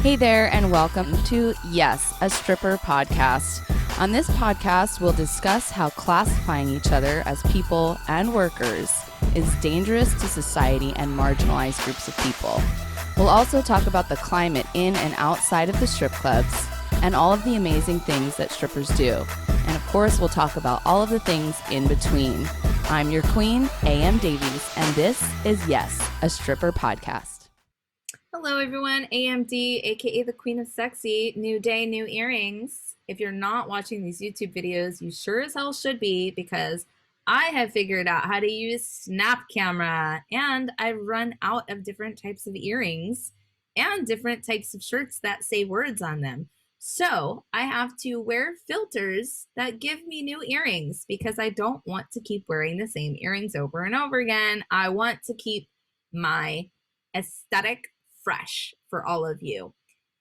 Hey there, and welcome to YAS, a stripper podcast. On this podcast, we'll discuss how classifying each other as people and workers is dangerous to society and marginalized groups of people. We'll also talk about the climate in and outside of the strip clubs and all of the amazing things that strippers do. And of course, we'll talk about all of the things in between. I'm your queen, A.M. Davies, and this is YAS, a stripper podcast. Hello everyone, AMD, aka the Queen of Sexy. New day, new earrings. If you're not watching these YouTube videos, you sure as hell should be, because I have figured out how to use Snap Camera, and I've run out of different types of earrings and different types of shirts that say words on them. So I have to wear filters that give me new earrings because I don't want to keep wearing the same earrings over and over again. I want to keep my aesthetic fresh for all of you.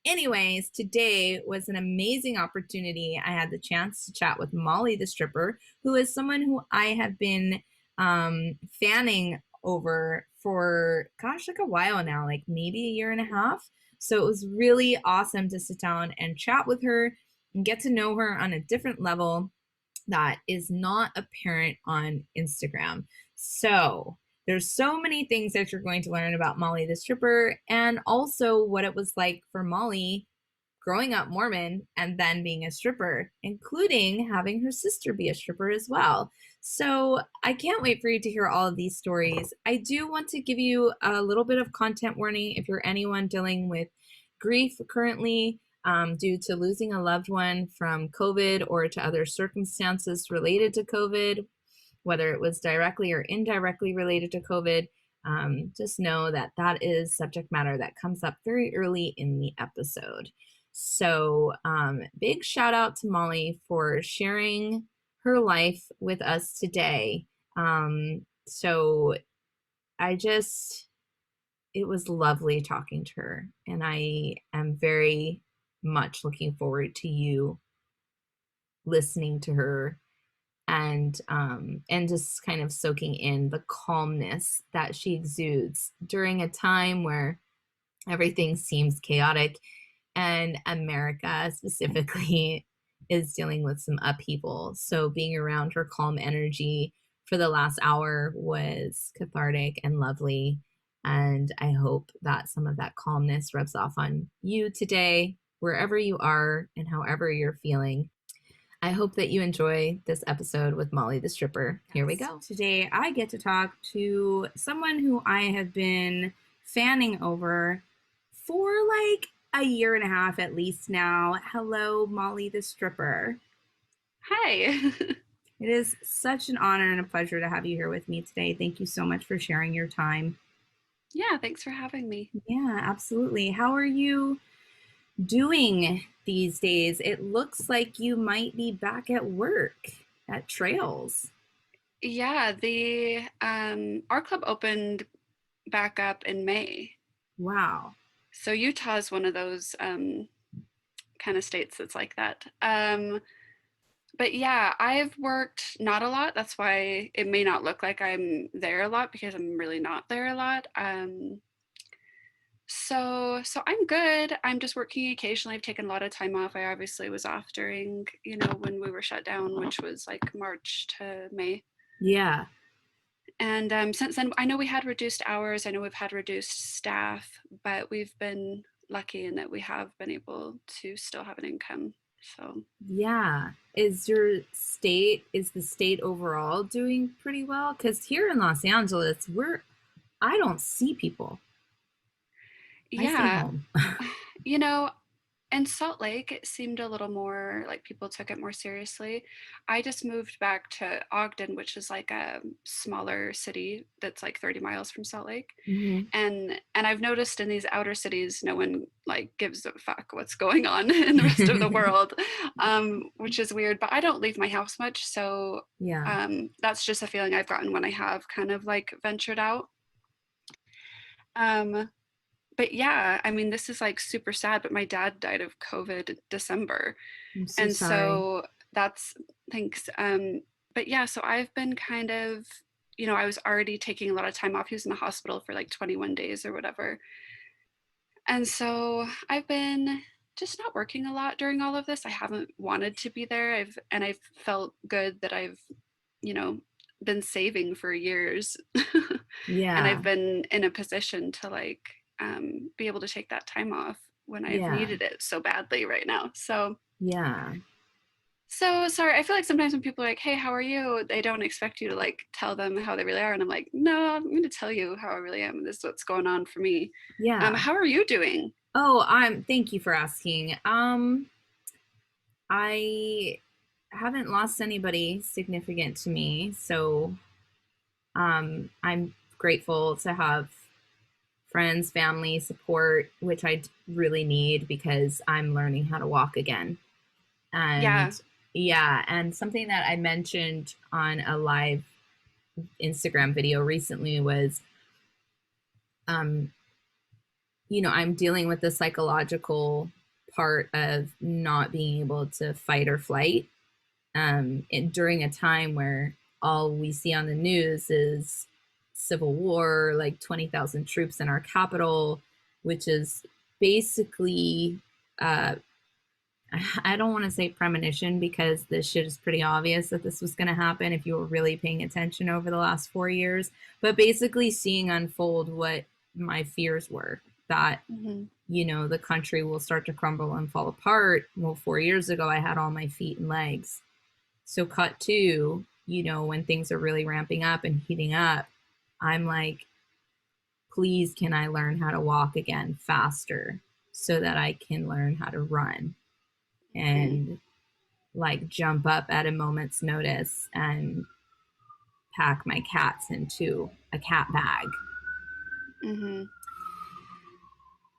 Anyways, today was an amazing opportunity. I had the chance to chat with Molly the stripper, who is someone who I have been fanning over for like a while now, like maybe a year and a half. So it was really awesome to sit down and chat with her and get to know her on a different level that is not apparent on Instagram. So there's so many things that you're going to learn about Molly the stripper, and also what it was like for Molly growing up Mormon and then being a stripper, including having her sister be a stripper as well. So I can't wait for you to hear all of these stories. I do want to give you a little bit of content warning if you're anyone dealing with grief currently due to losing a loved one from COVID or to other circumstances related to COVID, whether it was directly or indirectly related to COVID. Just know that that is subject matter that comes up very early in the episode. So big shout out to Molly for sharing her life with us today. So it was lovely talking to her, and I am very much looking forward to you listening to her and just kind of soaking in the calmness that she exudes during a time where everything seems chaotic and America specifically is dealing with some upheaval. So being around her calm energy for the last hour was cathartic and lovely. And I hope that some of that calmness rubs off on you today, wherever you are and however you're feeling. I hope that you enjoy this episode with Molly the stripper. Here we go. Today I get to talk to someone who I have been fanning over for like a year and a half at least now. Hello, Molly the stripper. Hi. It is such an honor and a pleasure to have you here with me today. Thank you so much for sharing your time. Yeah, thanks for having me. Yeah, absolutely. How are you doing these days? It looks like you might be back at work at Trails. Yeah, the our club opened back up in May. Wow. So Utah is one of those kind of states that's like that. But yeah, I've worked not a lot. That's why it may not look like I'm there a lot, because I'm really not there a lot. So I'm good. I'm just working occasionally. I've taken a lot of time off. I obviously was off during, when we were shut down, which was like March to May. Yeah. And since then, I know we had reduced hours. I know we've had reduced staff, but we've been lucky in that we have been able to still have an income. So yeah. Is the state overall doing pretty well? Because here in Los Angeles, I don't see people. I stay yeah, home. And Salt Lake, it seemed a little more like people took it more seriously. I just moved back to Ogden, which is like a smaller city that's like 30 miles from Salt Lake. Mm-hmm. And I've noticed in these outer cities, no one like gives a fuck what's going on in the rest of the world, which is weird. But I don't leave my house much, so Yeah. that's just a feeling I've gotten when I have kind of like ventured out. But yeah, I mean, this is like super sad, but my dad died of COVID December. I'm so And sorry. so that's, thanks. But yeah, so I've been kind of, I was already taking a lot of time off. He was in the hospital for like 21 days or whatever. And so I've been just not working a lot during all of this. I haven't wanted to be there. I've felt good that I've, you know, been saving for years. And Yeah. I've been in a position to like be able to take that time off when I've Yeah. needed it so badly right now. So Yeah. so sorry. I feel like sometimes when people are like, "Hey, how are you?" They don't expect you to like tell them how they really are, and I'm like, "No, I'm going to tell you how I really am. And this is what's going on for me." Yeah. How are you doing? Oh, thank you for asking. I haven't lost anybody significant to me, so I'm grateful to have friends, family, support, which really need because I'm learning how to walk again. Yeah, And yeah, and something that I mentioned on a live Instagram video recently was um I'm dealing with the psychological part of not being able to fight or flight during a time where all we see on the news is civil war, like 20,000 troops in our capital, which is basically, uh, I don't want to say premonition because this shit is pretty obvious that this was going to happen if you were really paying attention over the last 4 years, but basically seeing unfold what my fears were that hmm the country will start to crumble and fall apart. Well, 4 years ago, I had all my feet and legs. So, cut to, when things are really ramping up and heating up, I'm like, please, can I learn how to walk again faster so that I can learn how to run and like jump up at a moment's notice and pack my cats into a cat bag. hmm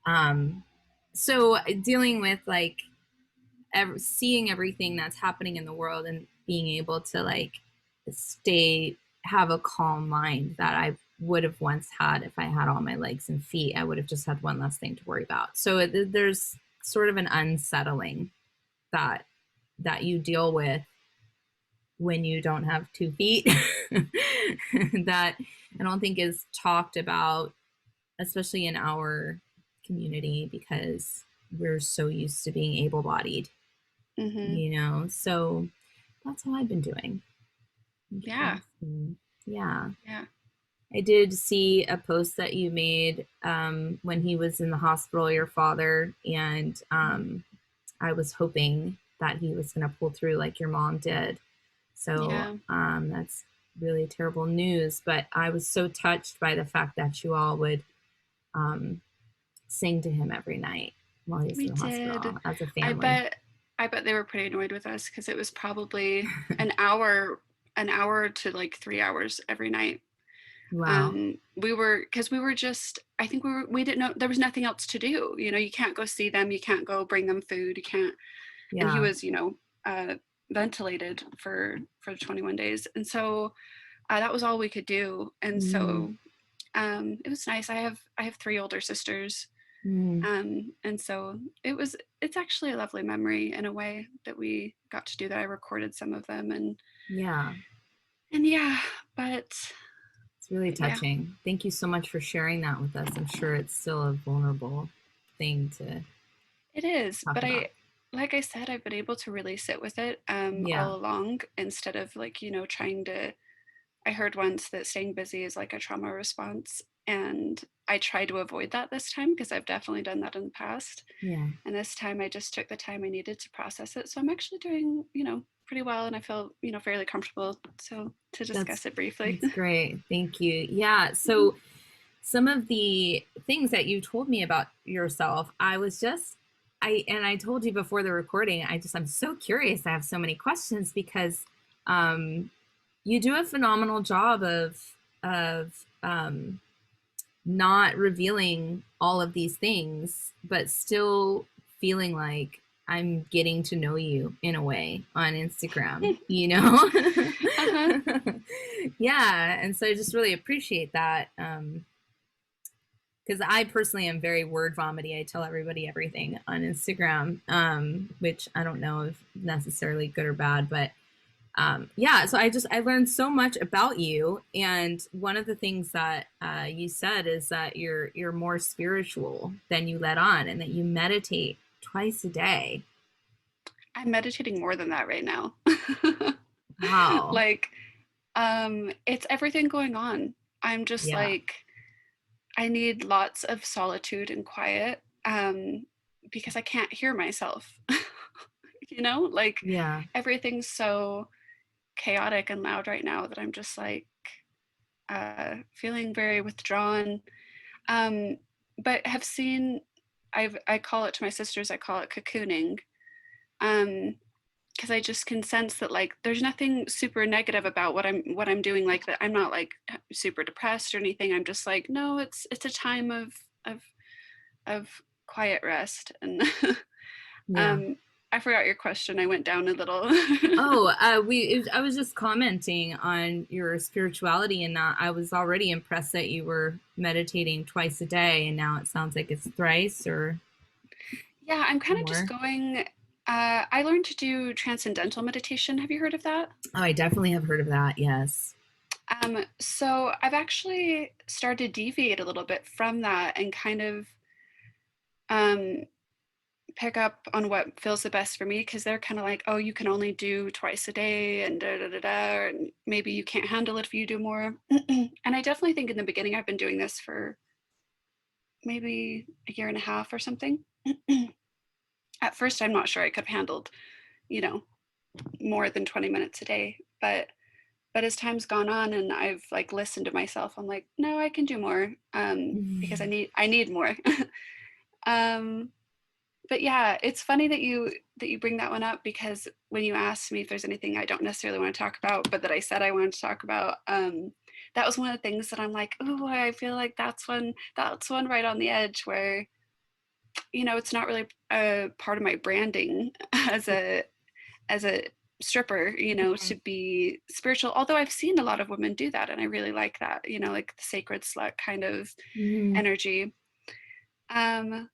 Um, so, dealing with like seeing everything that's happening in the world and being able to like have a calm mind that I would have once had if I had all my legs and feet. I would have just had one less thing to worry about. So there's sort of an unsettling that you deal with when you don't have 2 feet that I don't think is talked about, especially in our community, because we're so used to being able-bodied. hmm So that's how I've been doing. Thank you for Yeah, asking. Yeah. yeah, I did see a post that you made when he was in the hospital, your father, and I was hoping that he was going to pull through like your mom did. So yeah. that's really terrible news. But I was so touched by the fact that you all would um, sing to him every night while he was We in the did. hospital as a I family. bet I bet they were pretty annoyed with us because it was probably an hour to like 3 hours every night. Wow. We were just, I think we didn't know there was nothing else to do. You know, you can't go see them, you can't go bring them food, you can't, and he Yeah. was, uh, ventilated for 21 days. And so that was all we could do. And Mm, so it was nice. I have three older sisters. mm, And so it's actually a lovely memory in a way that we got to do that. I recorded some of them yeah. and yeah, but It's really yeah, touching. Thank you so much for sharing that with us. I'm sure it's still a vulnerable thing to it is. talk But about. like I said, I've been able to really sit with it Yeah. all along instead of like, trying to. I heard once that staying busy is like a trauma response. And I try to avoid that this time because I've definitely done that in the past. Yeah. And this time I just took the time I needed to process it. So I'm actually doing, pretty well and I feel, fairly comfortable. So to That's discuss it briefly. that's great. Thank you. Yeah. So some of the things that you told me about yourself, I told you before the recording, I'm so curious. I have so many questions because um you do a phenomenal job of not revealing all of these things, but still feeling like I'm getting to know you in a way on Instagram, you know? Uh-huh. Yeah. And so I just really appreciate that. Because I personally am very word vomity. I tell everybody everything on Instagram, which I don't know if necessarily good or bad, but So I learned so much about you, and one of the things that you said is that you're more spiritual than you let on, and that you meditate twice a day. I'm meditating more than that right now. Wow. Like, it's everything going on. I'm just Yeah. like, I need lots of solitude and quiet, because I can't hear myself. Like Yeah. everything's so chaotic and loud right now that I'm just like feeling very withdrawn. Um, but have seen, I call it to my sisters, I call it cocooning. Because I just can sense that like there's nothing super negative about what I'm doing, like that I'm not like super depressed or anything. I'm just like, no, it's a time of of quiet rest. And Yeah. um I forgot your question. I went down a little. Oh, I was just commenting on your spirituality, and that I was already impressed that you were meditating twice a day, and now it sounds like it's thrice or Yeah, I'm kind of just more. going. I learned to do transcendental meditation. Have you heard of that? Oh, I definitely have heard of that. Yes. So I've actually started to deviate a little bit from that and kind of um, pick up on what feels the best for me, because they're kind of like, oh, you can only do twice a day and da da da da, and maybe you can't handle it if you do more. And I definitely think in the beginning, I've been doing this for maybe a year and a half or something. At first, I'm not sure I could have handled, you know, more than 20 minutes a day, but as time's gone on and I've like listened to myself, I'm like, no, I can do more, because I need more. um, but yeah, it's funny that you bring that one up, because when you asked me if there's anything I don't necessarily want to talk about, but that I said I wanted to talk about, that was one of the things that I'm like, oh, I feel like that's one right on the edge where, it's not really a part of my branding as a stripper, to be spiritual. Although I've seen a lot of women do that, and I really like that, like the sacred slut kind of Mm-hmm. energy. Um,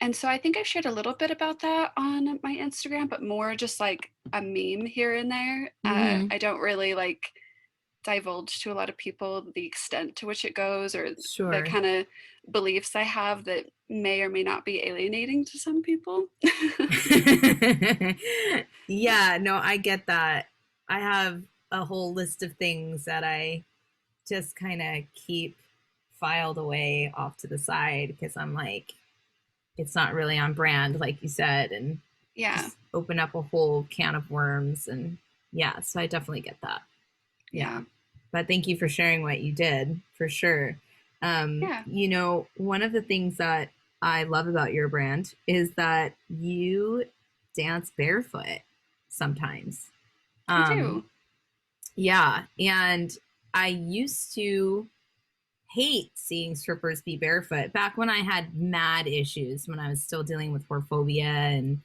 and so I think I've shared a little bit about that on my Instagram, but more just like a meme here and there. Mm-hmm. I don't really like divulge to a lot of people the extent to which it goes, or the Sure. kind of beliefs I have that may or may not be alienating to some people. Yeah, no, I get that. I have a whole list of things that I just kind of keep filed away off to the side because I'm like, it's not really on brand, like you said, and Yeah, just open up a whole can of worms. And yeah, so I definitely get that. Yeah. yeah, But thank you for sharing what you did for sure. yeah. One of the things that I love about your brand is that you dance barefoot sometimes. I Um, do. yeah. And I used to hate seeing strippers be barefoot back when I had mad issues when I was still dealing with whorephobia and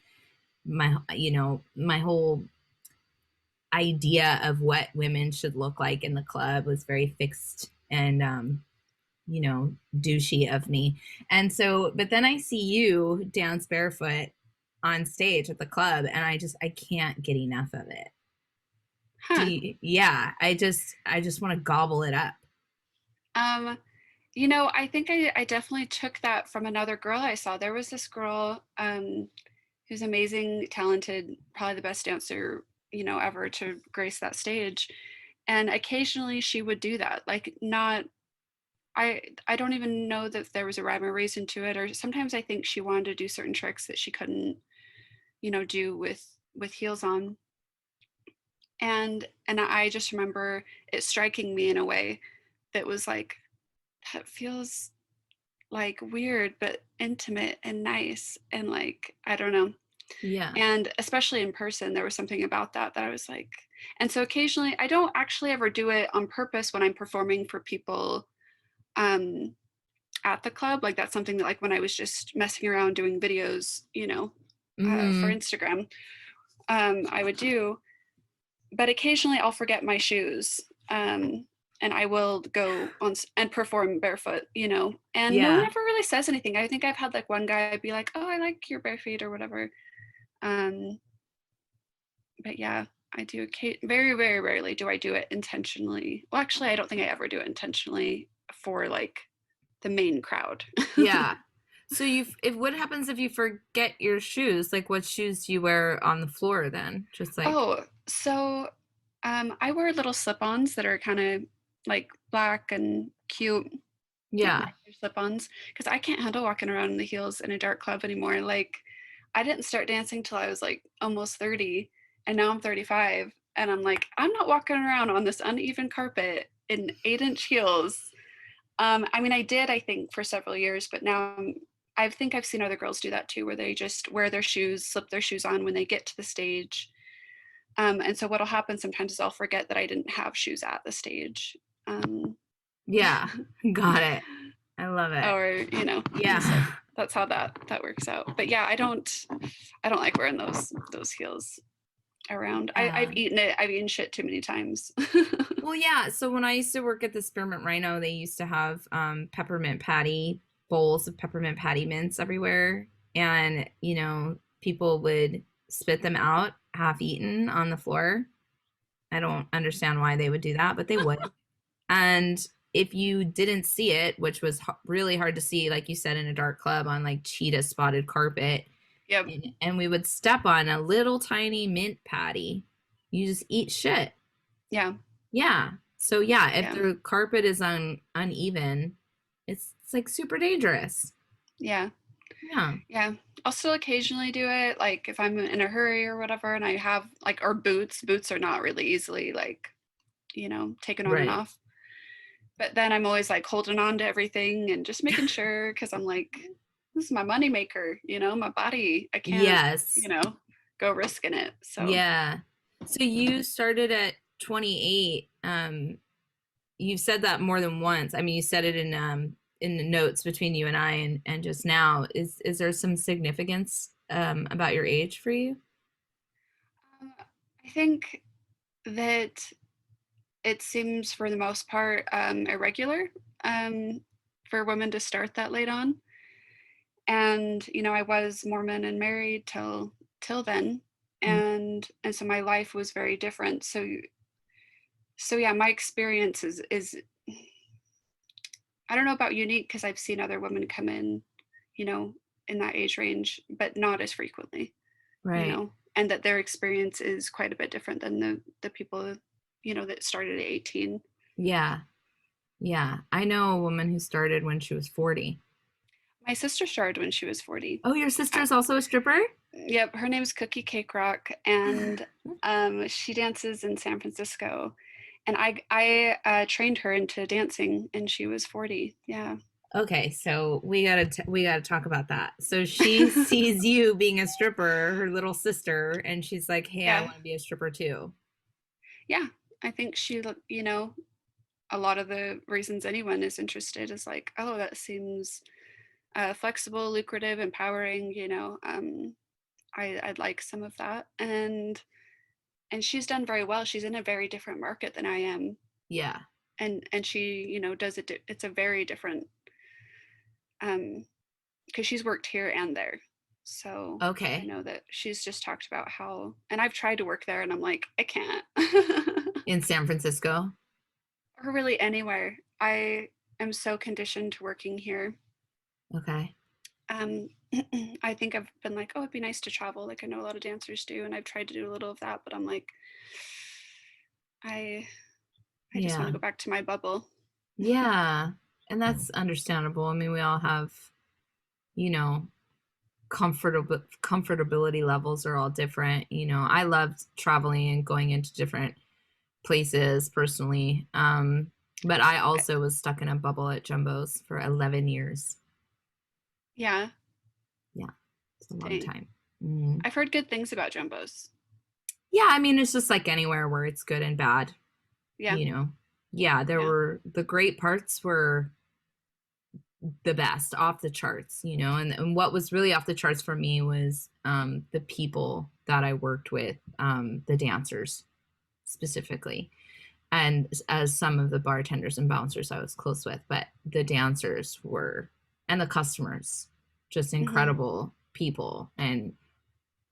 my whole idea of what women should look like in the club was very fixed and douchey of me. And so, but then I see you dance barefoot on stage at the club, and I can't get enough of it. Huh. Yeah, I just want to gobble it up. Um, I think I definitely took that from another girl I saw. There was this girl, who's amazing, talented, probably the best dancer, ever to grace that stage. And occasionally she would do that. Like, not, I don't even know that there was a rhyme or reason to it. Or sometimes I think she wanted to do certain tricks that she couldn't, do with heels on. And I just remember it striking me in a way that was like, that feels like weird but intimate and nice, and like, I don't know. Yeah. And especially in person, there was something about that I was like, and so occasionally, I don't actually ever do it on purpose when I'm performing for people, um at the club. Like, that's something that, like, when I was just messing around doing videos, for Mm-hmm. Instagram, I would do. But occasionally I'll forget my shoes, and I will go on and perform barefoot, and no one Yeah. ever really says anything. I think I've had like one guy be like, oh, I like your bare feet or whatever. um but yeah. I do very, very rarely do I do it intentionally. Well, actually, I don't think I ever do it intentionally for like the main crowd. Yeah. So what happens if you forget your shoes? Like what shoes do you wear on the floor then? Just like Oh, so I wear little slip-ons that are kind of like black and cute, like yeah. nicer slip-ons, because I can't handle walking around in the heels in a dark club anymore. Like I didn't start dancing till I was like almost 30, and now I'm 35, and I'm like, I'm not walking around on this uneven carpet in 8-inch heels. I mean, I did, I think, for several years, but now I think I've seen other girls do that too, where they just wear their shoes, slip their shoes on when they get to the stage. And so what'll happen sometimes is I'll forget that I didn't have shoes at the stage. Yeah. Got it. I love it. Or, you know, Yeah. so that's how that works out. But yeah, I don't like wearing those heels around. I've eaten shit too many times. Well, yeah. So when I used to work at the Spearmint Rhino, they used to have peppermint patty bowls of peppermint patty mints everywhere. And, you know, people would spit them out half eaten on the floor. I don't understand why they would do that, but they would. And if you didn't see it, which was really hard to see, like you said, in a dark club on like cheetah spotted carpet, Yep. and we would step on a little tiny mint patty, you just eat shit. Yeah. Yeah. So yeah, if the carpet is uneven, it's like super dangerous. Yeah. Yeah. Yeah. I'll still occasionally do it, like if I'm in a hurry or whatever, and I have like, or boots are not really easily like, you know, taken on and off. But then I'm always like holding on to everything and just making sure, because I'm like, this is my money maker, you know, my body. I can't, you know, go risking it. So yeah. So you started at 28. You've said that more than once. I mean, you said it in the notes between you and I, and just now. Is there some significance about your age for you? I think that it seems for the most part irregular for women to start that late on. And you know, I was Mormon and married till then, and so my life was very different. So yeah, my experience is I don't know about unique, because I've seen other women come in, you know, in that age range, but not as frequently, you know, and that their experience is quite a bit different than the people, you know, that started at 18. Yeah. Yeah. I know a woman who started when she was 40. My sister started when she was 40. Oh, your sister is also a stripper? Yep. Her name's Cookie Cake Rock, and she dances in San Francisco. And I trained her into dancing, and she was 40. Yeah. Okay, so we gotta talk about that. So she sees you being a stripper, her little sister, and she's like, "Hey, I want to be a stripper too." Yeah, I think she, you know, a lot of the reasons anyone is interested is like, oh, that seems flexible, lucrative, empowering. You know, I'd like some of that, and she's done very well. She's in a very different market than I am. Yeah. And she, you know, does it. It's a very different, because she's worked here and there. So okay, I know that she's just talked about how, and I've tried to work there, and I'm like, I can't. In San Francisco? Or really anywhere. I am so conditioned to working here. Okay. I think I've been like, oh, it'd be nice to travel. Like I know a lot of dancers do, and I've tried to do a little of that, but I'm like, I just want to go back to my bubble. Yeah. And that's understandable. I mean, we all have, you know, comfortability levels are all different. You know, I loved traveling and going into different places personally. But I also was stuck in a bubble at Jumbo's for 11 years. Yeah. Yeah. It's a long time. Mm-hmm. I've heard good things about Jumbo's. Yeah. I mean, it's just like anywhere where it's good and bad. Yeah. You know, yeah, there were the great parts were the best, off the charts, you know, and what was really off the charts for me was the people that I worked with, the dancers specifically, and as some of the bartenders and bouncers I was close with, but the dancers were, and the customers, just incredible people and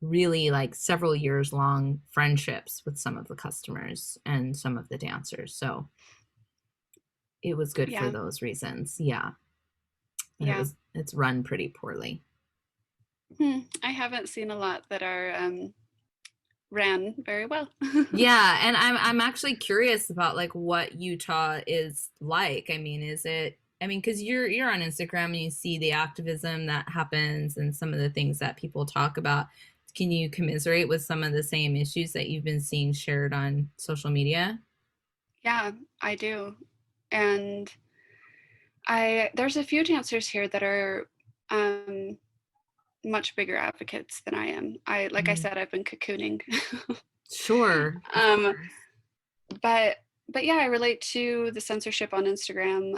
really like several years long friendships with some of the customers and some of the dancers. So it was good for Yeah. those reasons. Yeah. But Yeah. it's run pretty poorly. I haven't seen a lot that are ran very well. Yeah, and I'm actually curious about like what Utah is like. I mean, because you're on Instagram and you see the activism that happens and some of the things that people talk about. Can you commiserate with some of the same issues that you've been seeing shared on social media? Yeah, I do. And there's a few dancers here that are much bigger advocates than I am. Like I said, I've been cocooning. Sure. um, but yeah, I relate to the censorship on Instagram.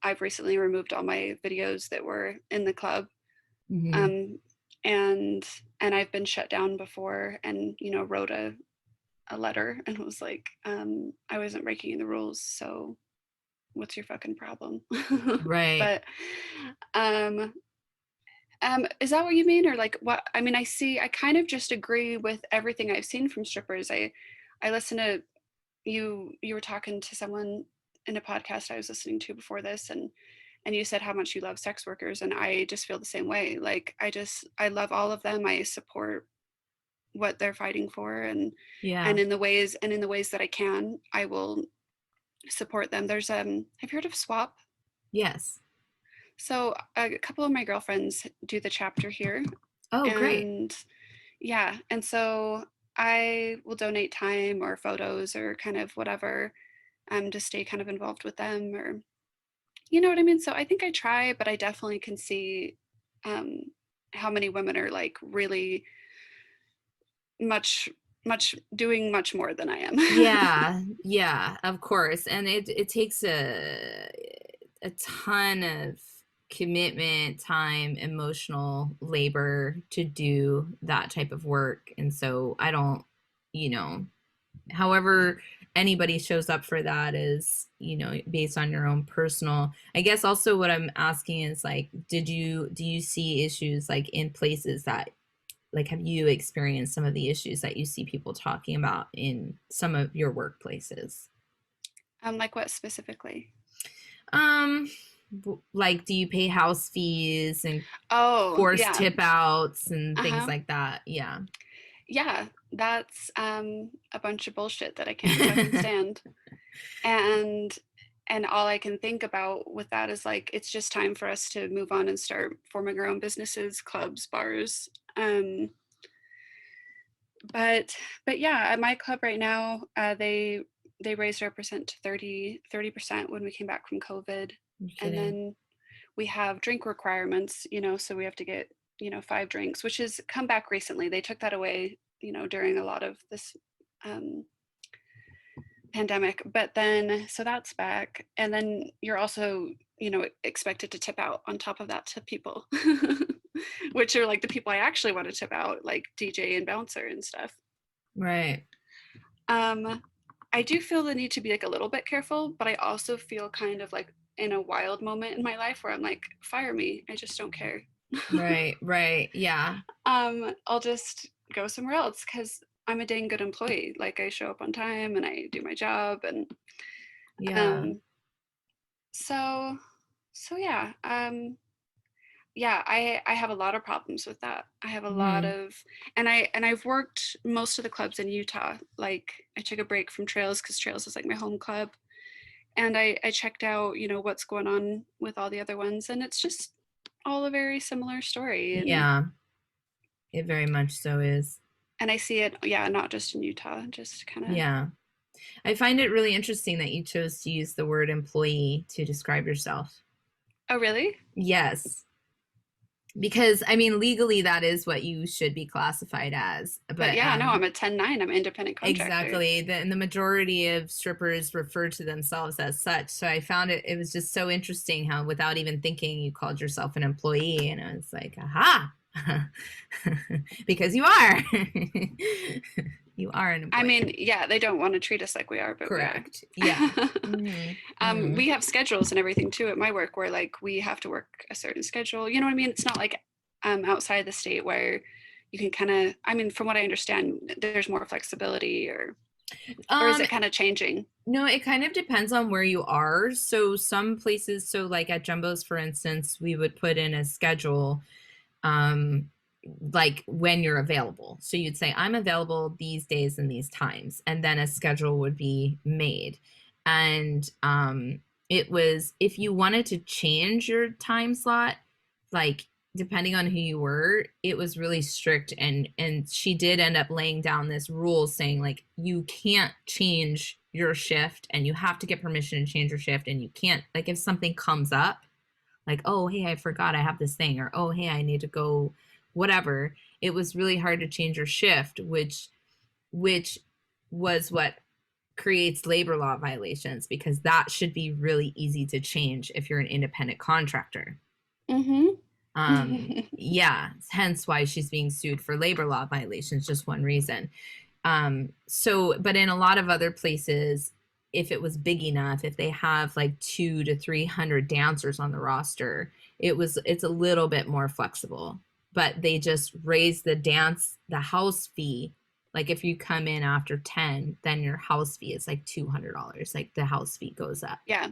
I've recently removed all my videos that were in the club. Mm-hmm. And I've been shut down before, and wrote a letter and was like, I wasn't breaking the rules, so what's your fucking problem? Right. But is that what you mean? Or like what? I mean, I kind of just agree with everything I've seen from strippers. I listen to you were talking to someone in a podcast I was listening to before this, and you said how much you love sex workers, and I just feel the same way. Like I love all of them. I support what they're fighting for, and Yeah. in the ways that I can, I will support them. There's have you heard of SWAP? Yes. So a couple of my girlfriends do the chapter here. Oh, great. And yeah, and so I will donate time or photos or kind of whatever to stay kind of involved with them, or you know what I mean? So I think I try, but I definitely can see how many women are like really doing much more than I am. Yeah, of course. And it takes a ton of commitment, time, emotional labor to do that type of work. And so I don't, however anybody shows up for that is, based on your own personal. I guess also what I'm asking is like, do you see issues like in places that, like, have you experienced some of the issues that you see people talking about in some of your workplaces? Like what specifically? Like, do you pay house fees and forced Yeah. tip outs and things Uh-huh. like that? Yeah. Yeah, that's a bunch of bullshit that I can't fucking stand. And all I can think about with that is like, it's just time for us to move on and start forming our own businesses, clubs, bars. But yeah, at my club right now, they raised our percent to 30% when we came back from COVID. And then we have drink requirements, so we have to get, 5 drinks, which has come back recently. They took that away, during a lot of this pandemic, but then, so that's back. And then you're also, expected to tip out on top of that to people, which are like the people I actually want to tip out, like DJ and bouncer and stuff. Right. I do feel the need to be like a little bit careful, but I also feel kind of like in a wild moment in my life where I'm like, fire me, I just don't care. Right. Yeah. I'll just go somewhere else because I'm a dang good employee. Like I show up on time and I do my job, and so yeah. Yeah, I have a lot of problems with that. I have a lot of, and I've worked most of the clubs in Utah. Like I took a break from Trails because Trails is like my home club, and I checked out, what's going on with all the other ones, and it's just all a very similar story. And, yeah, it very much so is. And I see it, yeah, not just in Utah, just kind of. Yeah, I find it really interesting that you chose to use the word employee to describe yourself. Oh, really? Yes. Because, I mean, legally, that is what you should be classified as. But yeah, no, I'm a 10-9. I'm an independent contractor. Exactly. And the majority of strippers refer to themselves as such. So I found it was just so interesting how, without even thinking, you called yourself an employee. And I was like, aha, because you are. You are an employee. I mean, yeah, they don't want to treat us like we are, but correct. We are. Yeah. We have schedules and everything too at my work where like we have to work a certain schedule. You know what I mean? It's not like outside the state where you can kind of, I mean, from what I understand, there's more flexibility, or is it kind of changing? No, it kind of depends on where you are. So some places, so like at Jumbo's, for instance, we would put in a schedule, like when you're available. So you'd say, I'm available these days and these times, and then a schedule would be made. And it was, if you wanted to change your time slot, like depending on who you were, it was really strict. And she did end up laying down this rule saying, like, you can't change your shift, and you have to get permission to change your shift. And you can't, like, if something comes up, like, oh, hey, I forgot I have this thing, or oh, hey, I need to go, whatever. It was really hard to change your shift, which was what creates labor law violations, because that should be really easy to change if you're an independent contractor. Yeah, hence why she's being sued for labor law violations, just one reason. So, but in a lot of other places, if it was big enough, if they have like 200 to 300 dancers on the roster, it's a little bit more flexible. But they just raise the house fee. Like if you come in after 10, then your house fee is like $200. Like the house fee goes up. Yeah.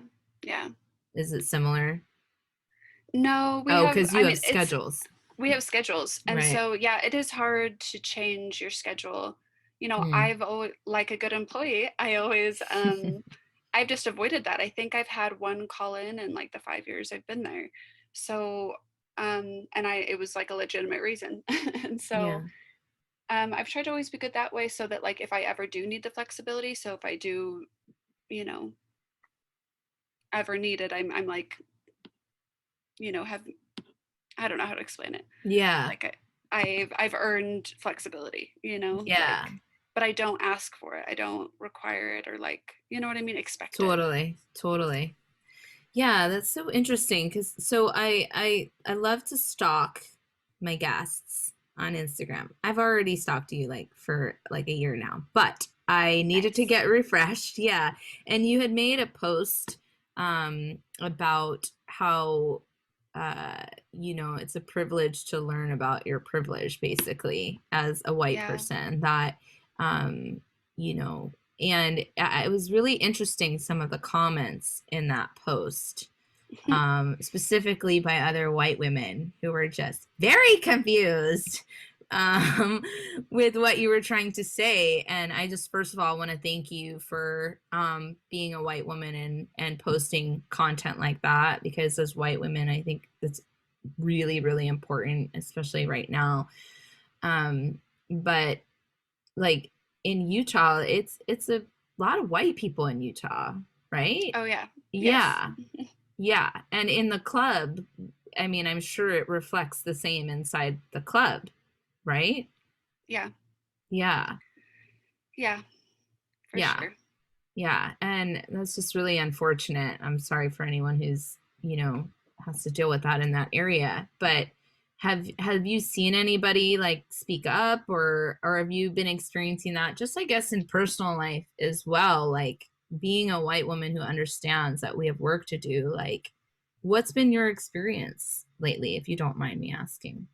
Is it similar? No, because you have schedules. We have schedules. And right. So, yeah, it is hard to change your schedule. You know, I've always, like a good employee, I always, I've just avoided that. I think I've had one call in like the 5 years I've been there. So, it was like a legitimate reason. And so, I've tried to always be good that way, so that like if I ever do need the flexibility, so if I do, you know, ever need it, I'm like, you know, I don't know how to explain it. Yeah. Like I've earned flexibility, you know? Yeah. Like, but I don't ask for it. I don't require it, or like, you know what I mean? Expect it. Totally. Yeah, that's so interesting, because so I love to stalk my guests on Instagram. I've already stalked you like for like a year now, but I needed to get refreshed. Yeah. And you had made a post about how you know, it's a privilege to learn about your privilege, basically, as a white person, that you know, and it was really interesting, some of the comments in that post, specifically by other white women who were just very confused with what you were trying to say. And I just, first of all, want to thank you for being a white woman and posting content like that, because as white women, I think that's really, really important, especially right now. But like in Utah, it's a lot of white people in Utah, right? Oh yeah. Yeah. Yes. Yeah. And in the club, I mean, I'm sure it reflects the same inside the club, right? Yeah. Yeah. Yeah. For sure. Yeah. And that's just really unfortunate. I'm sorry for anyone who's, you know, has to deal with that in that area. But have you seen anybody like speak up, or have you been experiencing that just, I guess, in personal life as well? Like being a white woman who understands that we have work to do, like what's been your experience lately, if you don't mind me asking?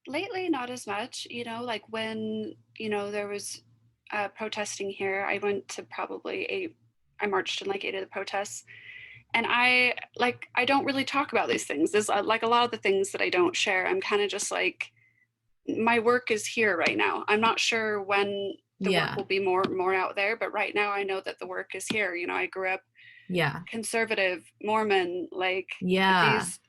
Lately, not as much, you know, like when, you know, there was protesting here, I went to I marched in like 8 of the protests. And I don't really talk about these things. There's like a lot of the things that I don't share. I'm kind of just like, my work is here right now. I'm not sure when the work will be more out there, but right now I know that the work is here. You know, I grew up conservative, Mormon, like these,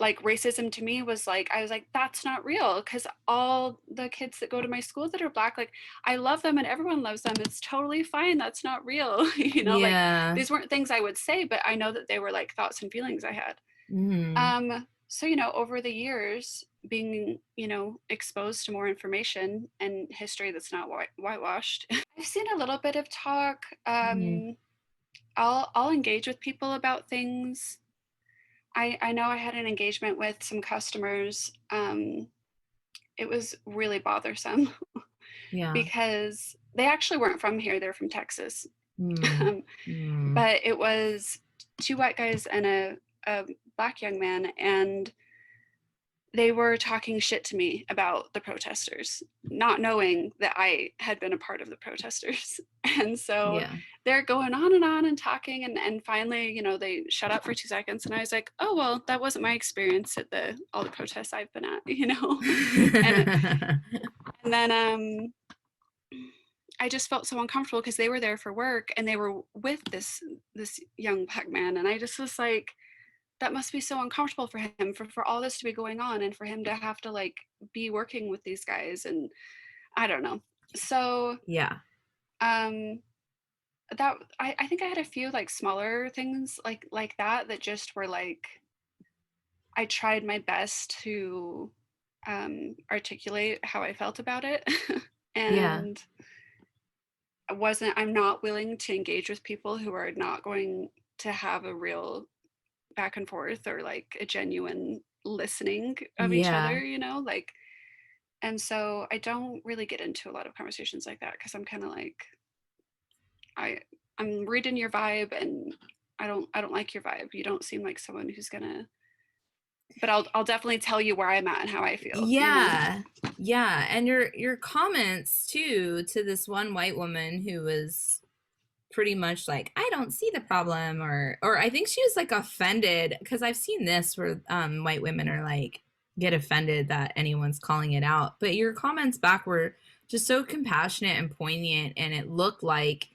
like racism to me was like, I was like, that's not real, because all the kids that go to my school that are Black, like I love them and everyone loves them. It's totally fine. That's not real. You know, like these weren't things I would say, but I know that they were like thoughts and feelings I had. So, you know, over the years, being, you know, exposed to more information and history that's not whitewashed, I've seen a little bit of talk. I'll engage with people about things. I know I had an engagement with some customers. It was really bothersome because they actually weren't from here. They're from Texas. But it was 2 white guys and a Black young man, and they were talking shit to me about the protesters, not knowing that I had been a part of the protesters. And so Yeah. they're going on and talking, and finally, you know, they shut up for 2 seconds, and I was like, oh, well, that wasn't my experience at all the protests I've been at, you know. and and then I just felt so uncomfortable because they were there for work and they were with this young black man, and I just was like, that must be so uncomfortable for him, for all this to be going on and for him to have to like be working with these guys, and I don't know. So Yeah. That I think I had a few like smaller things like that just were like, I tried my best to articulate how I felt about it. Yeah. And I'm not willing to engage with people who are not going to have a real back and forth or like a genuine listening of each Yeah. other, you know, like. And so I don't really get into a lot of conversations like that because I'm kind of like, I'm reading your vibe, and I don't like your vibe. You don't seem like someone who's gonna, but I'll definitely tell you where I'm at and how I feel. Yeah. You know? Yeah. And your comments too to this one white woman who was pretty much like, I don't see the problem, or I think she was like offended, because I've seen this where white women are like get offended that anyone's calling it out. But your comments back were just so compassionate and poignant, and it looked like,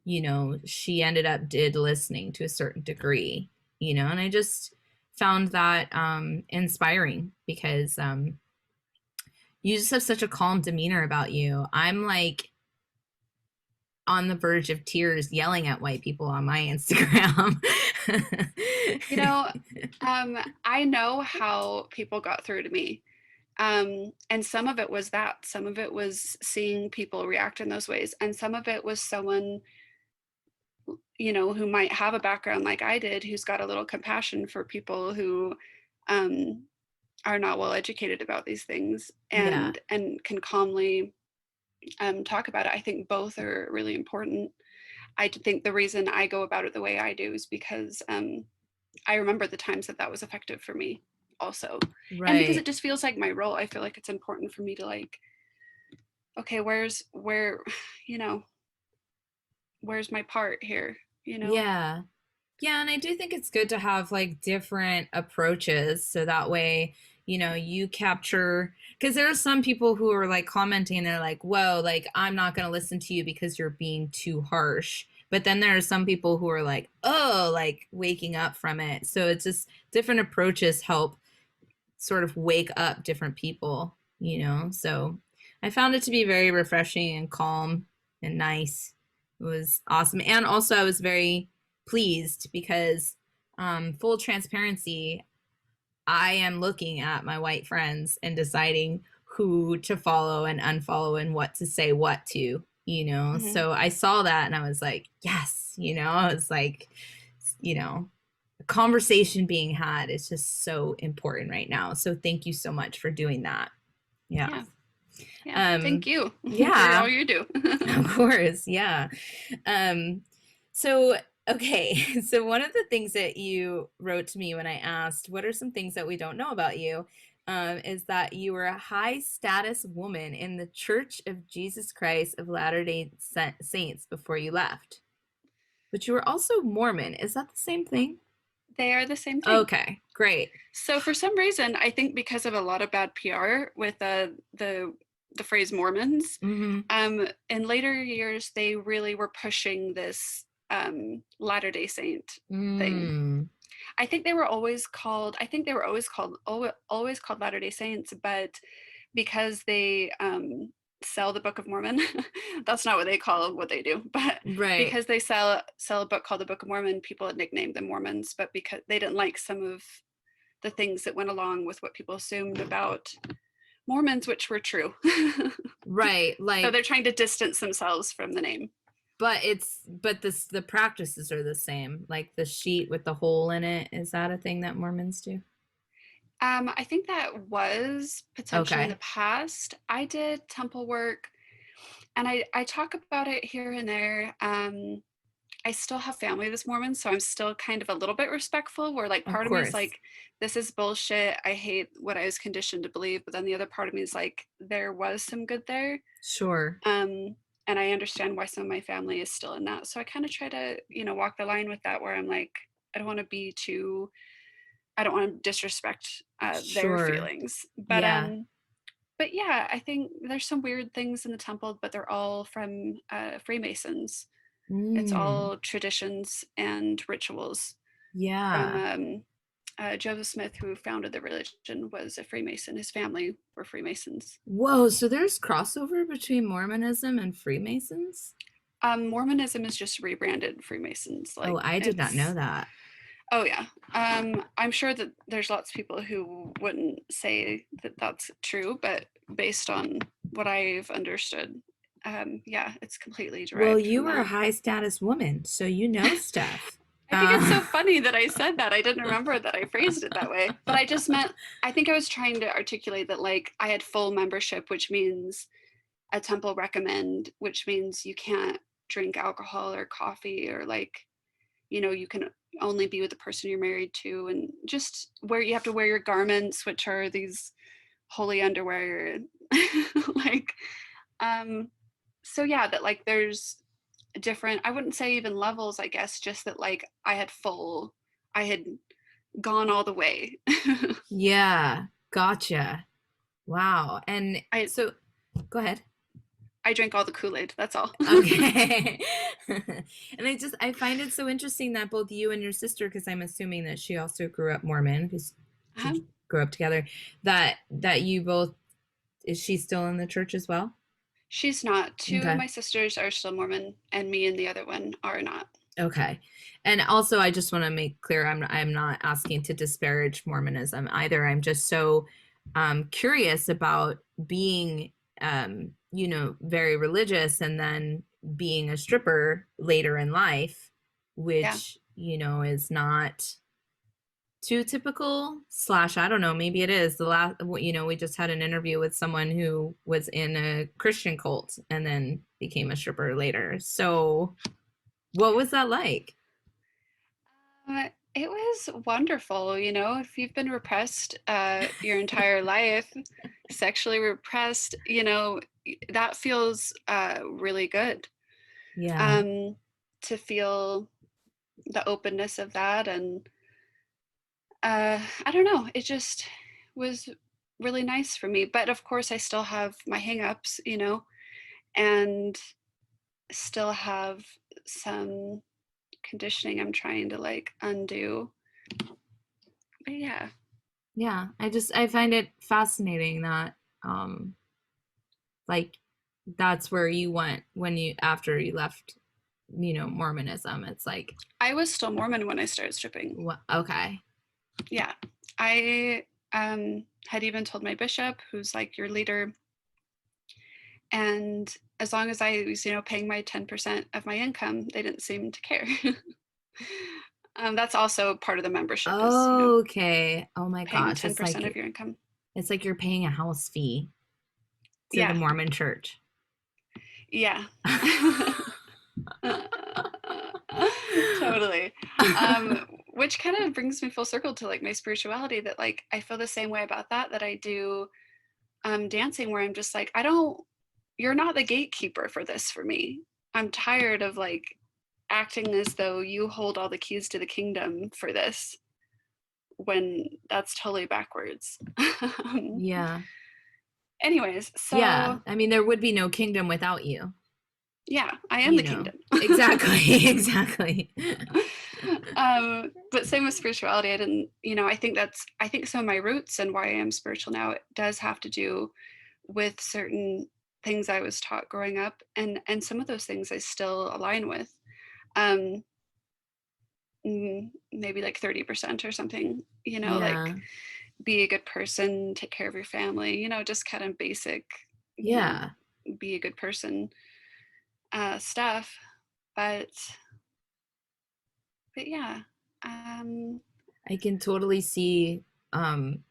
you know, she ended up did listening to a certain degree, you know, and I just found that inspiring, because you just have such a calm demeanor about you. I'm like on the verge of tears yelling at white people on my Instagram. You know, I know how people got through to me. And some of it was that, some of it was seeing people react in those ways, and some of it was someone, you know, who might have a background like I did, who's got a little compassion for people who um, are not well educated about these things, Yeah. and can calmly talk about it. I think both are really important. I think the reason I go about it the way I do is because I remember the times that was effective for me also. Right. And because it just feels like my role. I feel like it's important for me to like, okay, you know, where's my part here, you know? Yeah. Yeah, and I do think it's good to have like different approaches, so that way, you know, you capture, because there are some people who are like commenting, they're like, whoa, like I'm not going to listen to you because you're being too harsh. But then there are some people who are like, oh, like waking up from it. So it's just different approaches help sort of wake up different people, you know? So I found it to be very refreshing and calm and nice. It was awesome. And also I was very pleased because full transparency, I am looking at my white friends and deciding who to follow and unfollow and what to say what to, you know? Mm-hmm. So I saw that and I was like, yes, you know, I was like, you know, conversation being had is just so important right now. So thank you so much for doing that. Yeah. Thank you yeah. for all you do. Of course. Yeah. So, okay. So one of the things that you wrote to me when I asked, what are some things that we don't know about you? Is that you were a high status woman in the Church of Jesus Christ of Latter-day Saints before you left. But you were also Mormon. Is that the same thing? They are the same thing. Okay, great. So for some reason, I think because of a lot of bad PR with the phrase Mormons, in later years they really were pushing this Latter-day Saint thing. I think they were always called Latter-day Saints, but because they sell the Book of Mormon, that's not what they call what they do, but because they sell a book called the Book of Mormon, people had nicknamed them Mormons, but because they didn't like some of the things that went along with what people assumed about Mormons, which were true. Like, so they're trying to distance themselves from the name. But the practices are the same. Like the sheet with the hole in it, is that a thing that Mormons do? I think that was potentially in the past. I did temple work, and I talk about it here and there. I still have family that's Mormon, so I'm still kind of a little bit respectful, where like Of part of me is course. like, this is bullshit. I hate what I was conditioned to believe. But then the other part of me is like, there was some good there. Sure. And I understand why some of my family is still in that. So I kind of try to, walk the line with that, where I'm like, I don't want to be too, I don't want to disrespect their Sure. feelings. Yeah. But yeah, I think there's some weird things in the temple, but they're all from Freemasons. It's Mm. all traditions and rituals from Yeah. Joseph Smith, who founded the religion, was a Freemason. His family were Freemasons. Whoa, so there's crossover between Mormonism and Freemasons? Mormonism is just rebranded Freemasons. Oh, Like I did not know it's, that. oh yeah. I'm sure that there's lots of people who wouldn't say that that's true, but based on what I've understood, yeah, it's completely Well, derived you from were a that. high status woman, so you know stuff. I think it's so funny that I said that. I didn't remember that I phrased it that way. But I just meant, I think I was trying to articulate that like I had full membership, which means a temple recommend, which means you can't drink alcohol or coffee, or like, you can only be with the person you're married to, and just where you have to wear your garments, which are these holy underwear. Like, um, so yeah, that like there's different, I wouldn't say even levels, I guess, just that like I had gone all the way. Yeah, gotcha. Wow. And I so go ahead. I drank all the Kool-Aid, that's all. Okay. And I find it so interesting that both you and your sister, because I'm assuming that she also grew up Mormon, because Uh-huh. you grew up together, that you both, is she still in the church as well? She's not. Two of Okay. my sisters are still Mormon, and me and the other one are not. Okay. And also I just want to make clear I'm not asking to disparage Mormonism either. I'm just so curious about being very religious and then being a stripper later in life, Yeah. which, is not too typical slash, I don't know, maybe it is. We just had an interview with someone who was in a Christian cult and then became a stripper later. So what was that like? It was wonderful. If you've been repressed your entire life, sexually repressed, that feels really good. Yeah. To feel the openness of that, and I don't know, it just was really nice for me. But of course, I still have my hangups, and still have some conditioning I'm trying to like undo. But yeah. Yeah. I find it fascinating that um like that's where you went when you after you left, Mormonism. It's like, I was still Mormon when I started stripping. okay. Yeah. I had even told my bishop, who's like your leader, and as long as I was, paying my 10% of my income, they didn't seem to care. That's also part of the membership is, Okay. Oh my paying gosh. 10% of your income. It's like you're paying a house fee to the Yeah. Mormon church. Yeah. Totally. Which kind of brings me full circle to like my spirituality, that like I feel the same way about that I do dancing, where I'm just like, you're not the gatekeeper for this for me. I'm tired of like acting as though you hold all the keys to the kingdom for this, when that's totally backwards. Yeah. Anyways, Yeah. so I mean, there would be no kingdom without you. yeah, I am the kingdom. Exactly. Exactly. But same with spirituality. I didn't, I think some of my roots and why I am spiritual now, it does have to do with certain things I was taught growing up, and some of those things I still align with. Um, Maybe like 30% or something, like Yeah. be a good person, take care of your family, just kind of basic, Yeah. be a good person stuff. But yeah. Um, I can totally see um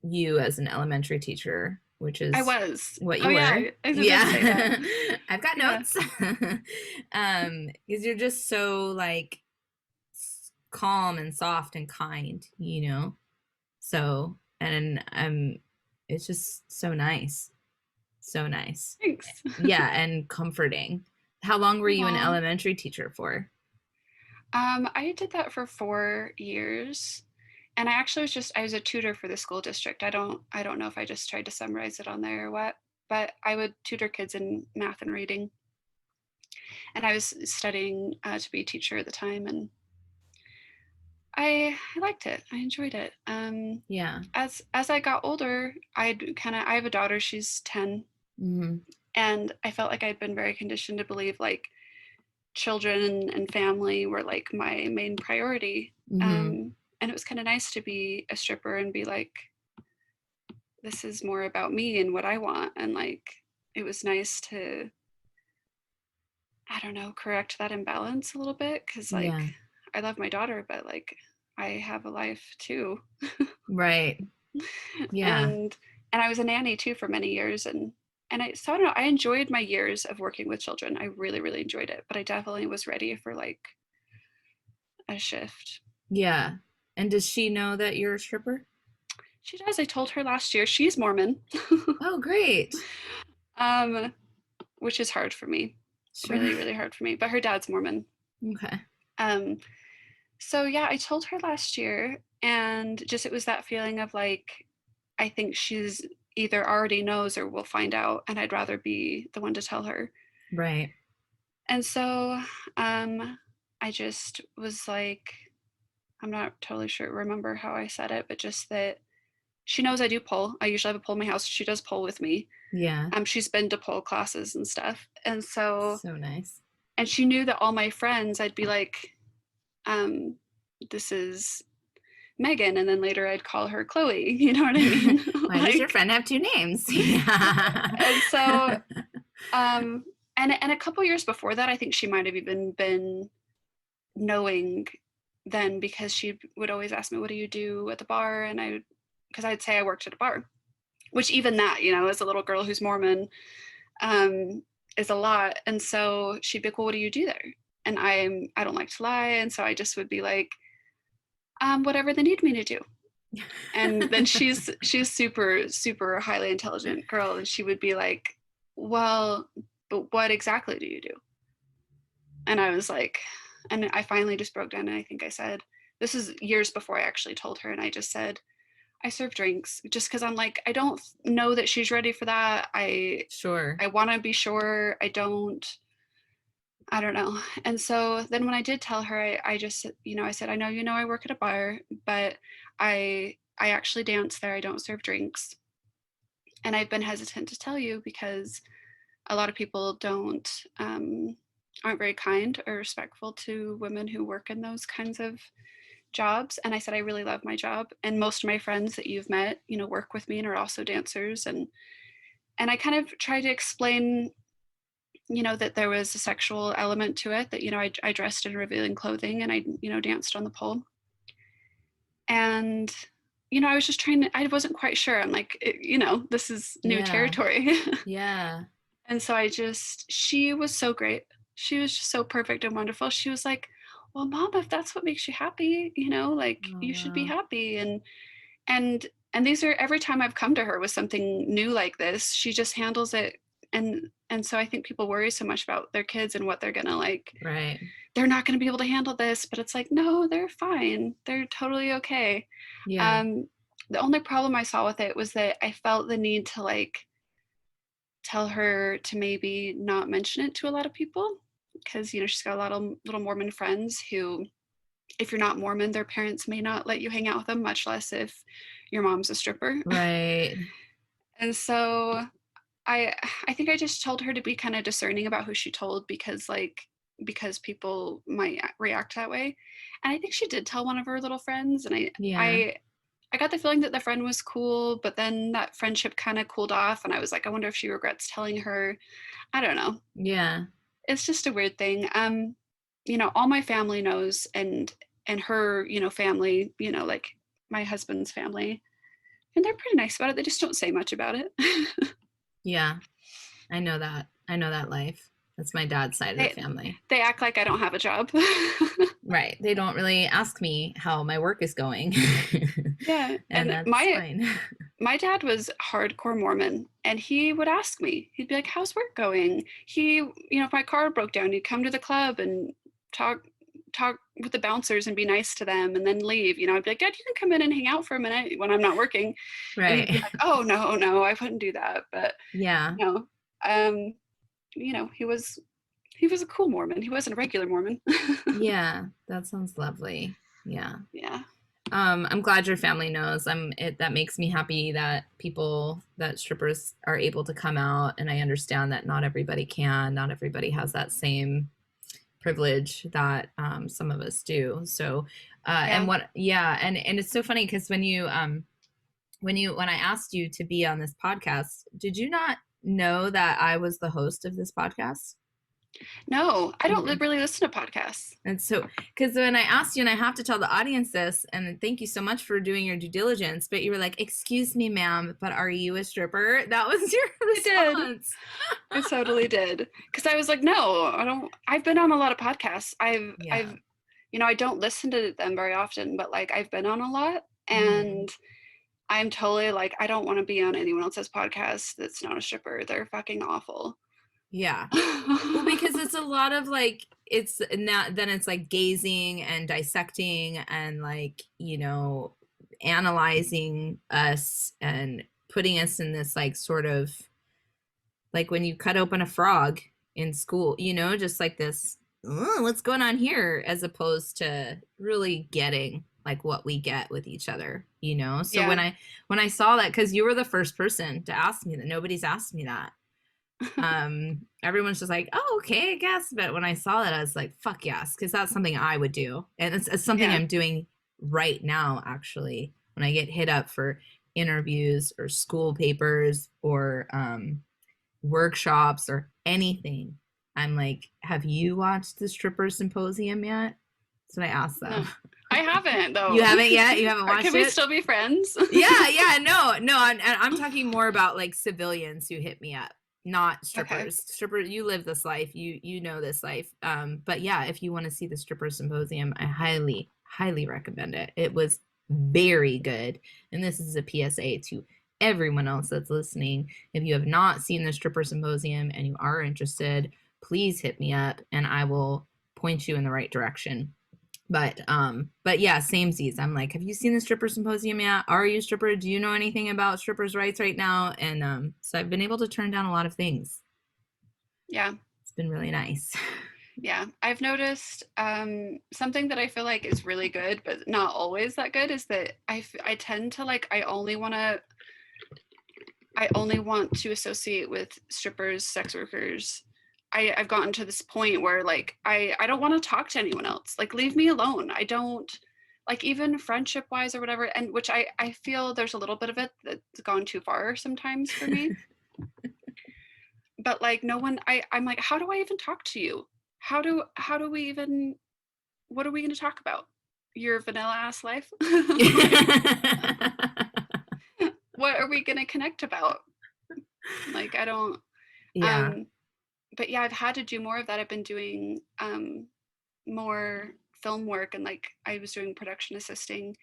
you as an elementary teacher which I is was. what Oh you yeah, were. I was gonna say Yeah. that. I've got Yeah. notes. Because you're just so like calm and soft and kind, you know? So, and it's just so nice. So nice. Thanks. Yeah, and comforting. How long were you an Aw. elementary teacher for? I did that for 4 years. And I was a tutor for the school district. I don't know if I just tried to summarize it on there or what, but I would tutor kids in math and reading. And I was studying to be a teacher at the time, and I liked it. I enjoyed it. Yeah. As I got older, I have a daughter. She's 10, Mm-hmm. and I felt like I'd been very conditioned to believe like children and family were like my main priority. Mm-hmm. And it was kind of nice to be a stripper and be like, this is more about me and what I want. And like, it was nice to, I don't know, correct that imbalance a little bit. Cause like, Yeah. I love my daughter, but like, I have a life too. Right. Yeah. and and I was a nanny too for many years. So I don't know, I enjoyed my years of working with children. I really, really enjoyed it, but I definitely was ready for like a shift. Yeah. And does she know that you're a stripper? She does. I told her last year. She's Mormon. Oh, great. um, which is hard for me. Sure. Really, really hard for me. But her dad's Mormon. Okay. Um, so yeah, I told her last year, and just it was that feeling of like, I think she's either already knows or will find out, and I'd rather be the one to tell her. Right. And so I just was like, I'm not totally sure, remember how I said it, but just that she knows I do pole. I usually have a pole in my house. She does pole with me. Yeah. She's been to pole classes and stuff. And so, So nice. and she knew that all my friends, I'd be like, um, this is Megan. And then later I'd call her Chloe. You know what I mean? Why does your friend have two names? Yeah. And so, and a couple years before that, I think she might have even been knowing then, because she would always ask me, what do you do at the bar? And because I'd say I worked at a bar, which even that, you know, as a little girl who's Mormon, is a lot. And so she'd be like, well, what do you do there? And I don't like to lie. And so I just would be like, whatever they need me to do. And then she's super, super highly intelligent girl. And she would be like, well, but what exactly do you do? And I was like, and I finally just broke down. And I think I said, this is years before I actually told her. And I just said, I serve drinks, just because I'm like, I don't know that she's ready for that. Sure. I want to be sure. I don't know. And so then when I did tell her, I just, you know, I said, I know, you know, I work at a bar, but I actually dance there. I don't serve drinks. And I've been hesitant to tell you because a lot of people aren't very kind or respectful to women who work in those kinds of jobs. And I said, I really love my job. And most of my friends that you've met, you know, work with me and are also dancers. And I kind of tried to explain, you know, that there was a sexual element to it, that, you know, I dressed in revealing clothing and I, you know, danced on the pole. And, you know, I was just I wasn't quite sure. I'm like, you know, this is new territory. Yeah. And so she was so great. She was just so perfect and wonderful. She was like, well, Mom, if that's what makes you happy, you know, like you should be happy. And these are, every time I've come to her with something new like this, she just handles it. And so I think people worry so much about their kids and what they're gonna like. Right. They're not gonna be able to handle this, but it's like, no, they're fine. They're totally okay. Yeah. The only problem I saw with it was that I felt the need to like tell her to maybe not mention it to a lot of people, because, you know, she's got a lot of little Mormon friends who, if you're not Mormon, their parents may not let you hang out with them, much less if your mom's a stripper. Right. And so I think I just told her to be kind of discerning about who she told, because people might react that way. And I think she did tell one of her little friends, and I got the feeling that the friend was cool, but then that friendship kind of cooled off, and I was like, I wonder if she regrets telling her. I don't know. Yeah. It's just a weird thing. You know, all my family knows, and her, you know, family, you know, like my husband's family, And they're pretty nice about it. They just don't say much about it. Yeah, I know that. I know that life. That's my dad's side of the family. They act like I don't have a job. Right. They don't really ask me how my work is going. Yeah. And that's fine. My dad was hardcore Mormon, and he would ask me, he'd be like, how's work going? If my car broke down, he'd come to the club and talk with the bouncers and be nice to them and then leave. I'd be like, Dad, you can come in and hang out for a minute when I'm not working. Right. And he'd be like, oh, no, I wouldn't do that. But yeah. He was a cool Mormon. He wasn't a regular Mormon. Yeah, that sounds lovely. Yeah. Yeah. I'm glad your family knows. That makes me happy that strippers are able to come out, and I understand that not everybody can. Not everybody has that same privilege that some of us do. So, and it's so funny because when I asked you to be on this podcast, did you not know that I was the host of this podcast? No, I don't really listen to podcasts. And so, because when I asked you, and I have to tell the audience this, and thank you so much for doing your due diligence, but you were like, excuse me, ma'am, but are you a stripper? That was your response. I totally did. Because I was like, no, I don't. I've been on a lot of podcasts. I don't listen to them very often, but like I've been on a lot, and I'm totally like, I don't want to be on anyone else's podcast that's not a stripper. They're fucking awful. Yeah. Well, because it's a lot of like, it's like gazing and dissecting and like, analyzing us and putting us in this like sort of like when you cut open a frog in school, just like this, what's going on here, as opposed to really getting like what we get with each other, So when I saw that, because you were the first person to ask me that, nobody's asked me that. Everyone's just like, oh, okay, I guess. But when I saw that, I was like, fuck yes, because that's something I would do. And it's something I'm doing right now, actually, when I get hit up for interviews or school papers or workshops or anything. I'm like, have you watched the Stripper Symposium yet? So I asked them. No, I haven't, though. You haven't yet? You haven't watched it? Can we still be friends? Yeah, no. I'm talking more about like civilians who hit me up. Not strippers. Okay. Stripper, you live this life. You know this life. But yeah, if you want to see the Stripper Symposium, I highly, highly recommend it. It was very good. And this is a PSA to everyone else that's listening. If you have not seen the Stripper Symposium and you are interested, please hit me up and I will point you in the right direction. But yeah, samesies. I'm like, have you seen the Stripper Symposium yet? Are you a stripper? Do you know anything about strippers' rights right now? And so I've been able to turn down a lot of things. Yeah. It's been really nice. Yeah. I've noticed something that I feel like is really good, but not always that good, is that I tend to like, I only want to associate with strippers, sex workers. I've gotten to this point where like I don't want to talk to anyone else. Like, leave me alone. I don't, like, even friendship wise or whatever, and which I feel there's a little bit of it that's gone too far sometimes for me. But like, no one, I'm like, how do I even talk to you? How do we even, what are we going to talk about? Your vanilla ass life? What are we going to connect about? Like, I don't. Yeah. But yeah, I've had to do more of that. I've been doing more film work, and like I was doing production assisting,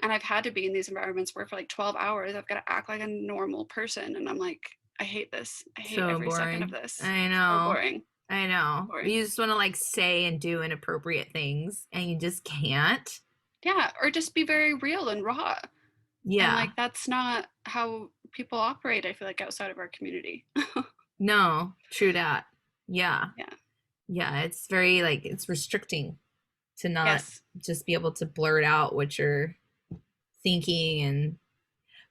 and I've had to be in these environments where for like 12 hours I've got to act like a normal person, and I'm like, I hate this. I hate every second of this. I know. So boring. I know. Boring. You just want to like say and do inappropriate things, and you just can't. Yeah, or just be very real and raw. Yeah. And like, that's not how people operate, I feel like, outside of our community. No, true that. Yeah. Yeah. Yeah, it's very like, it's restricting to not just be able to blurt out what you're thinking. And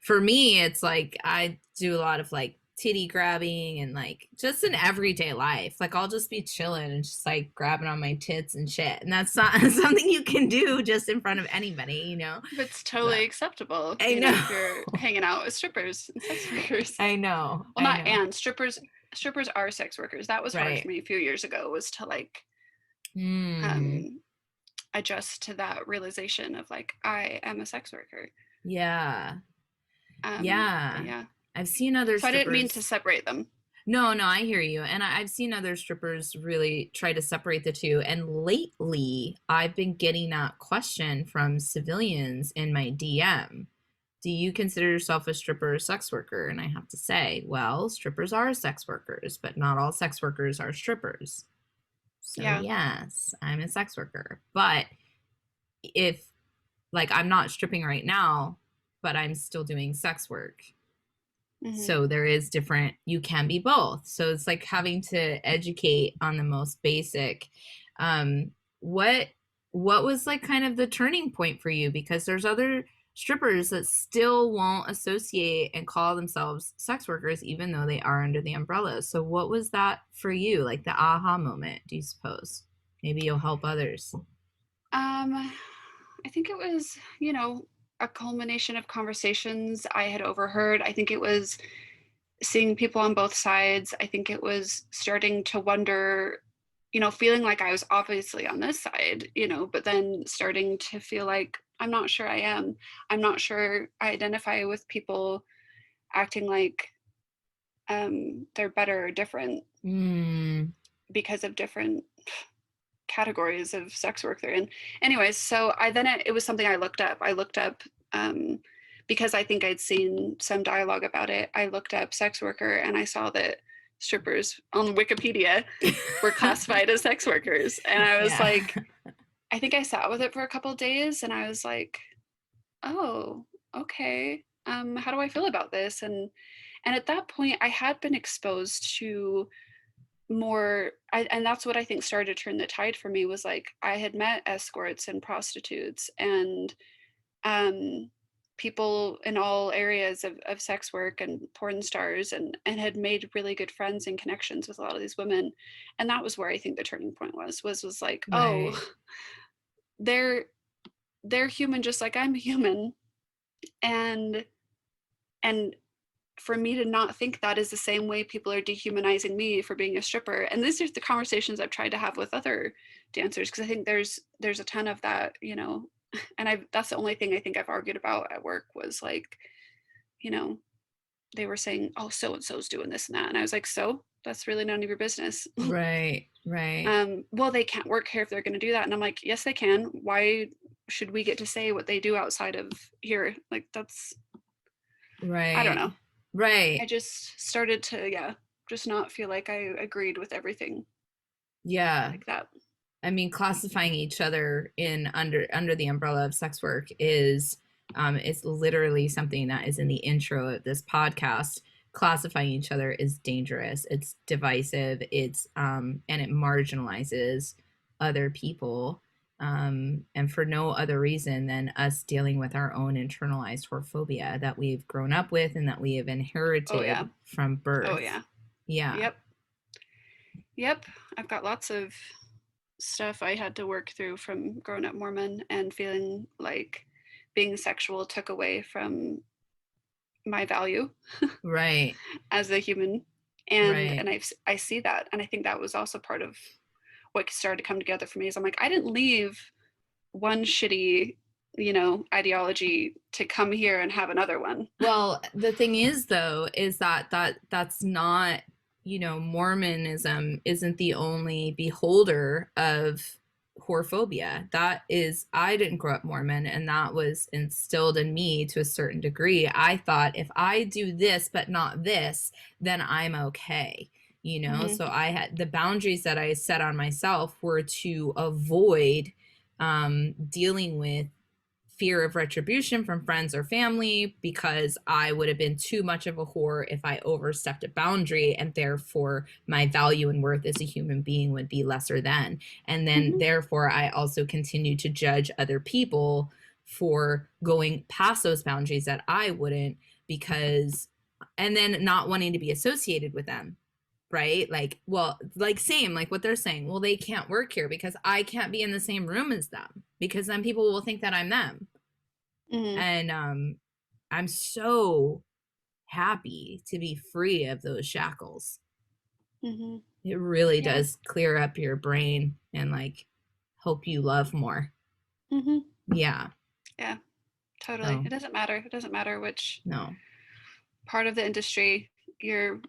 for me, it's like I do a lot of like titty grabbing and like just in everyday life. Like I'll just be chilling and just like grabbing on my tits and shit. And that's not something you can do just in front of anybody, It's totally acceptable. I know. If you're hanging out with strippers and sex workers. I know. Well, not and strippers are sex workers. That was hard for me a few years ago, was to like adjust to that realization of like, I am a sex worker. Yeah. Yeah. I've seen other So I didn't mean strippers. to separate them. No, I hear you. And I've seen other strippers really try to separate the two. And lately, I've been getting that question from civilians in my DM. Do you consider yourself a stripper or sex worker? And I have to say, well, strippers are sex workers, but not all sex workers are strippers. So, Yeah. yes, I'm a sex worker. But if, like, I'm not stripping right now, but I'm still doing sex work. So there is different, you can be both. So it's like having to educate on the most basic. What was like kind of the turning point for you? Because there's other strippers that still won't associate and call themselves sex workers, even though they are under the umbrella. So what was that for you? Like the aha moment, do you suppose? Maybe you'll help others. I think it was, a culmination of conversations I had overheard. I think it was seeing people on both sides. I think it was starting to wonder, feeling like I was obviously on this side, but then starting to feel like I'm not sure I am. I'm not sure I identify with people acting like they're better or different because of different categories of sex work they're in. Anyways, so it was something I looked up. Because I think I'd seen some dialogue about it. I looked up sex worker and I saw that strippers on Wikipedia were classified as sex workers. And I was like, I think I sat with it for a couple of days and I was like, oh, okay. How do I feel about this? And at that point I had been exposed to more, and that's what I think started to turn the tide for me, was like I had met escorts and prostitutes and people in all areas of sex work and porn stars, and had made really good friends and connections with a lot of these women. And that was where I think the turning point was like, right. Oh, they're human just like I'm human. And for me to not think that is the same way people are dehumanizing me for being a stripper. And these are the conversations I've tried to have with other dancers, because I think there's a ton of that, and that's the only thing I think I've argued about at work was like, they were saying, oh, so and so's doing this and that, and I was like, so that's really none of your business. Right. Well, they can't work here if they're going to do that. And I'm like, yes they can. Why should we get to say what they do outside of here? Like, that's right. I don't know. Right. I just started to, just not feel like I agreed with everything. Yeah. Like that. I mean, classifying each other in under the umbrella of sex work is it's literally something that is in the intro of this podcast. Classifying each other is dangerous. It's divisive. It's and it marginalizes other people. And for no other reason than us dealing with our own internalized whorephobia that we've grown up with and that we have inherited from birth. Oh, yeah. Yeah. Yep. I've got lots of stuff I had to work through from growing up Mormon and feeling like being sexual took away from my value. Right. As a human. And I see that. And I think that was also part of what started to come together for me, is I'm like, I didn't leave one shitty, ideology to come here and have another one. Well, the thing is, though, is that's not, Mormonism isn't the only beholder of whorephobia. That is, I didn't grow up Mormon, and that was instilled in me to a certain degree. I thought if I do this but not this, then I'm okay. So I had the boundaries that I set on myself were to avoid dealing with fear of retribution from friends or family, because I would have been too much of a whore if I overstepped a boundary, and therefore my value and worth as a human being would be lesser than. And then therefore I also continued to judge other people for going past those boundaries that I wouldn't, because, and then not wanting to be associated with them. Right? Like, well, like same, like what they're saying. Well, they can't work here because I can't be in the same room as them, because then people will think that I'm them. And I'm so happy to be free of those shackles. It really does clear up your brain and like help you love more. Yeah, totally. It doesn't matter which part of the industry, you're,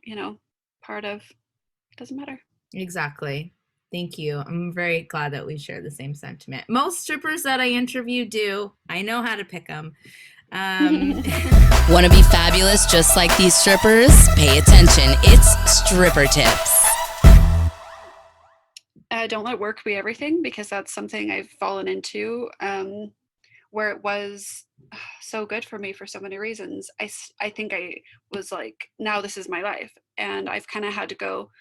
part of, it doesn't matter. Exactly. Thank you. I'm very glad that we share the same sentiment. Most strippers that I interview do. I know how to pick them. Want to be fabulous just like these strippers? Pay attention. It's Stripper Tips. Don't let work be everything, because that's something I've fallen into, where it was so good for me for so many reasons. I think I was like, now this is my life. And I've kind of had to go,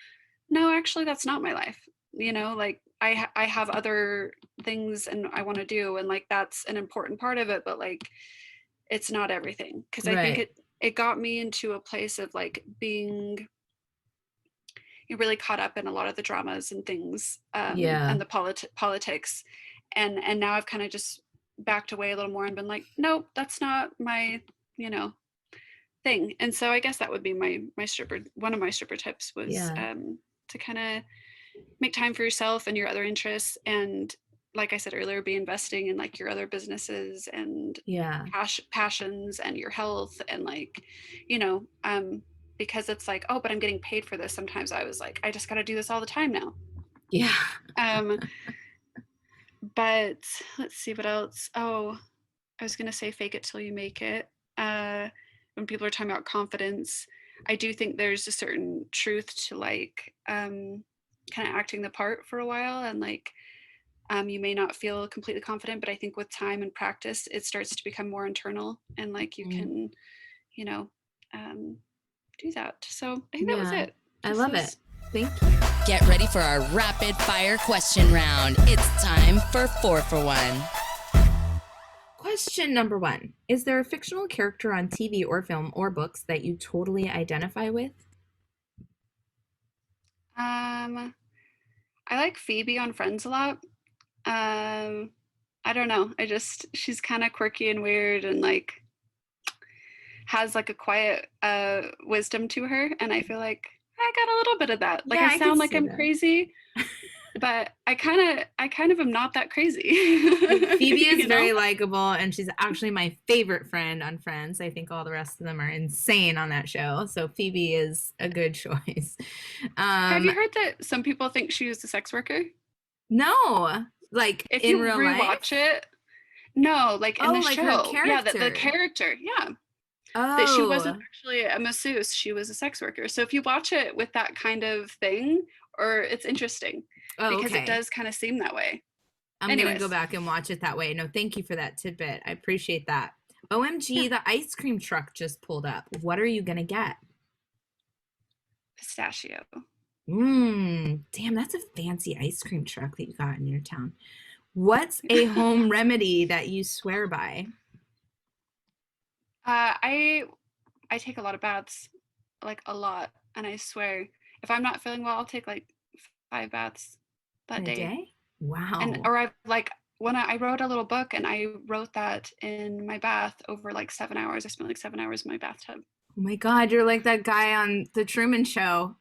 no, actually, that's not my life. Like I have other things and I want to do. And like, that's an important part of it, but like, it's not everything. Cause I think it got me into a place of like being really caught up in a lot of the dramas and things, and the politics. And now I've kind of just backed away a little more and been like, nope, that's not my, thing. And so I guess that would be one of my stripper tips was, to kind of make time for yourself and your other interests. And like I said earlier, be investing in like your other businesses and passions and your health. And like, because it's like, oh, but I'm getting paid for this. Sometimes I was like, I just got to do this all the time now. Yeah. But let's see what else. Oh, I was going to say fake it till you make it. When people are talking about confidence, I do think there's a certain truth to like, kind of acting the part for a while. And like, you may not feel completely confident, but I think with time and practice, it starts to become more internal and like you can, do that. So I think that was it. I love it. Thank you. Get ready for our rapid fire question round. It's time for 4 for 1. Question number 1. Is there a fictional character on TV or film or books that you totally identify with? I like Phoebe on Friends a lot. I don't know. She's kind of quirky and weird and like has like a quiet wisdom to her. And I feel like I got a little bit of that. Like I sound like I'm crazy, but I kind of am not that crazy. Like, Phoebe is very likable, and she's actually my favorite friend on Friends. I think all the rest of them are insane on that show. So Phoebe is a good choice. Have you heard that some people think she was a sex worker? No. Like if in you real rewatch life? it. No, like in the like show. her character. Yeah, the character. Yeah. Oh. That she wasn't actually a masseuse, she was a sex worker. So if you watch it with that kind of thing, or it's interesting because it does kind of seem that way. I'm going to go back and watch it that way. No, thank you for that tidbit. I appreciate that. OMG, the ice cream truck just pulled up. What are you going to get? Pistachio. Damn, that's a fancy ice cream truck that you got in your town. What's a home remedy that you swear by? I take a lot of baths, like a lot, and I swear if I'm not feeling well, I'll take like 5 baths that day. Wow. Or I've like when I wrote a little book and I wrote that in my bath over like 7 hours. I spent like 7 hours in my bathtub. Oh my God, you're like that guy on the Truman Show.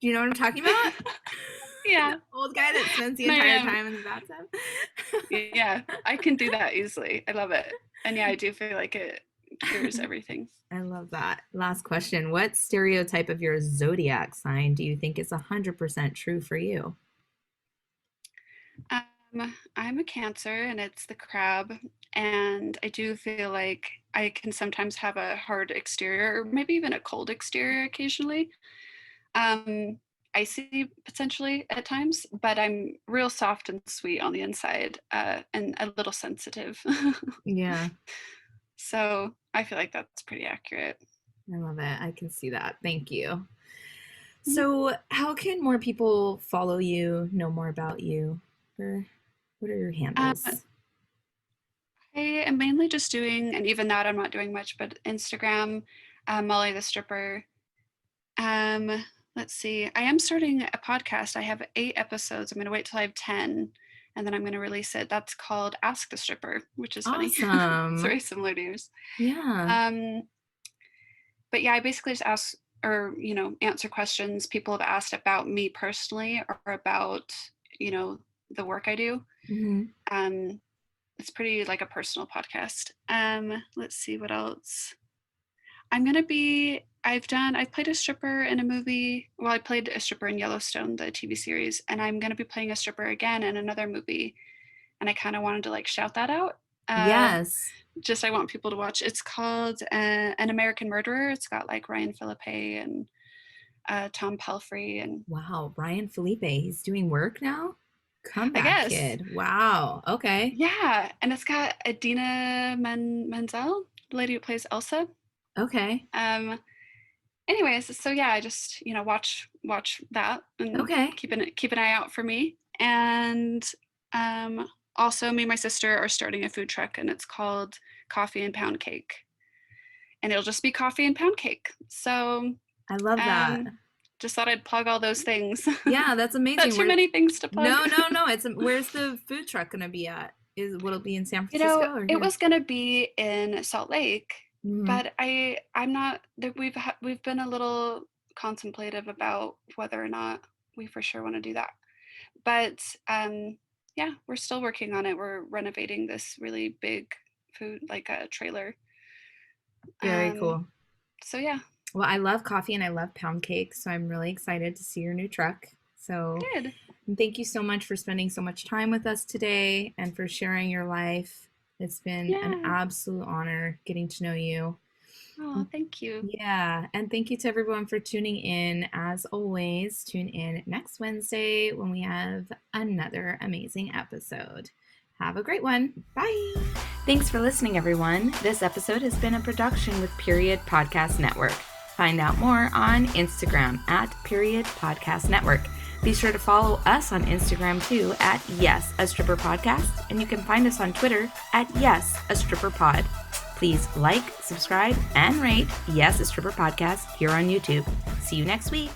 Do you know what I'm talking about? Yeah. The old guy that spends the entire time in the bathtub. Yeah, I can do that easily. I love it. And yeah, I do feel like it cures everything. I love that. Last question. What stereotype of your zodiac sign do you think is 100% true for you? I'm a Cancer and it's the crab. And I do feel like I can sometimes have a hard exterior or maybe even a cold exterior occasionally. Icy potentially at times, but I'm real soft and sweet on the inside, and a little sensitive. Yeah. So I feel like that's pretty accurate. I love it. I can see that. Thank you. So how can more people follow you, know more about you? Or what are your handles? I am mainly just doing, and even that I'm not doing much, but Instagram, Molly the Stripper. Let's see. I am starting a podcast. I have 8 episodes. I'm going to wait till I have 10, and then I'm going to release it. That's called Ask the Stripper, which is funny. It's very similar to yours. Yeah. But yeah, I basically just ask or, answer questions people have asked about me personally or about, the work I do. Mm-hmm. It's pretty like a personal podcast. Let's see what else. I've played a stripper in a movie. Well, I played a stripper in Yellowstone, the TV series, and I'm going to be playing a stripper again in another movie. And I kind of wanted to like shout that out. Yes. Just I want people to watch. It's called An American Murderer. It's got like Ryan Philippe and Tom Pelphrey and Wow, Ryan Felipe, he's doing work now? I Comeback guess. kid. Wow. Okay. Yeah, and it's got Adina Menzel, the lady who plays Elsa. Okay. Anyways, so yeah, I just watch that and Okay. keep an eye out for me. And also, me and my sister are starting a food truck, and it's called Coffee and Pound Cake, and it'll just be coffee and pound cake. So I love that. Just thought I'd plug all those things. Yeah, that's amazing. Not too many things to plug. No. Where's the food truck gonna be at? Will it be in San Francisco? Or it was gonna be in Salt Lake, Mhm. but I'm not. We've been a little contemplative about whether or not we for sure want to do that. But yeah, we're still working on it. We're renovating this really big food, like a trailer. Very cool. So yeah. Well, I love coffee and I love pound cake, so I'm really excited to see your new truck. So Good. Thank you so much for spending so much time with us today and for sharing your life. It's been an absolute honor getting to know you. Oh, thank you. Yeah, and thank you to everyone for tuning in. As always, tune in next Wednesday when we have another amazing episode. Have a great one. Bye. Thanks for listening, everyone. This episode has been a production with Period Podcast Network. Find out more on Instagram at Period Podcast Network. Be sure to follow us on Instagram too at YAS, a Stripper Podcast, and you can find us on Twitter at YAS, a Stripper Pod. Please like, subscribe, and rate YAS, a Stripper Podcast here on YouTube. See you next week.